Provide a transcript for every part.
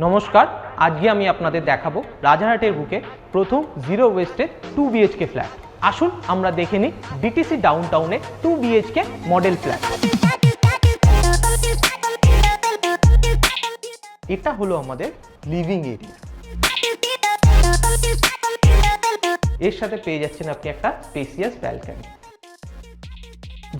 নমস্কার, আজকে আমি আপনাদের দেখাবো রাজারহাটের বুকে প্রথম জিরো ওয়েস্টে 2 BHK ফ্ল্যাট। আসুন আমরা দেখে নিই ডিটিসি ডাউনটাউনে 2 BHK মডেল ফ্ল্যাট। এটা হলো আমাদের লিভিং এরিয়া। এর সাথে পেয়ে যাচ্ছেন আপনি একটা স্পেসিয়াস ব্যালকনি,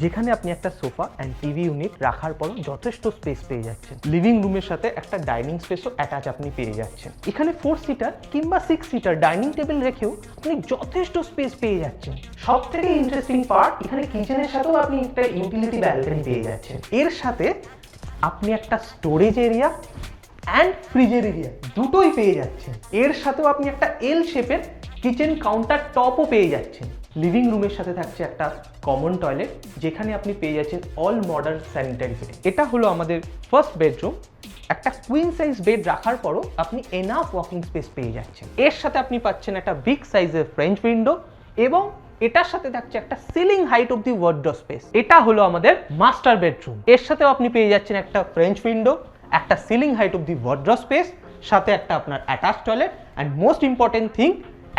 যেখানে আপনি একটা সোফা অ্যান্ড টিভি ইউনিট রাখার পর যথেষ্ট স্পেস পেয়ে যাচ্ছেন। লিভিং রুমের সাথে একটা ডাইনিং স্পেসও অ্যাটাচ আপনি পেয়ে যাচ্ছেন। এখানে 4 সিটার কিংবা 6 সিটার ডাইনিং টেবিল রেখেও আপনি যথেষ্ট স্পেস পেয়ে যাচ্ছেন। সব থেকে ইন্টারেস্টিং পার্ট, এখানে কিচেনের সাথেও আপনি একটা ইউটিলিটি ব্যালকনি পেয়ে যাচ্ছেন। এর সাথে আপনি একটা স্টোরেজ এরিয়া অ্যান্ড ফ্রিজের এরিয়া দুটোই পেয়ে যাচ্ছেন। এর সাথেও আপনি একটা এল শেপের কিচেন কাউন্টার টপও পেয়ে যাচ্ছেন। লিভিং রুমের সাথে থাকছে একটা কমন টয়লেট, যেখানে আপনি পেয়ে যাচ্ছেন অল মডার্ন স্যানিটারি ফিটিং। এটা হলো আমাদের ফার্স্ট বেডরুম। একটা কুইন সাইজ বেড রাখার পরও আপনি এনাফ ওয়াকিং স্পেস পেয়ে যাচ্ছেন। এর সাথে আপনি পাচ্ছেন একটা বিগ সাইজের ফ্রেঞ্চ উইন্ডো এবং এটার সাথে থাকছে একটা ceiling height of the wardrobe space. এটা হলো আমাদের মাস্টার বেডরুম। এর সাথেও আপনি পেয়ে যাচ্ছেন একটা ফ্রেঞ্চ উইন্ডো, একটা ceiling height of the wardrobe space, সাথে একটা আপনার attach toilet and most important thing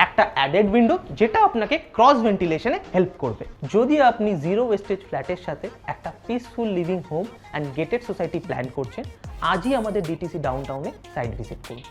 একটা অ্যাডেড উইন্ডো, যেটা আপনাকে ক্রস ভেন্টিলেশনে হেল্প করবে। যদি আপনি জিরো ওয়েস্টেজ ফ্ল্যাটের সাথে একটা peaceful living home and gated society plan করছেন, আজই আমাদের ডিটিসি ডাউনটাউনে সাইট ভিজিট করুন।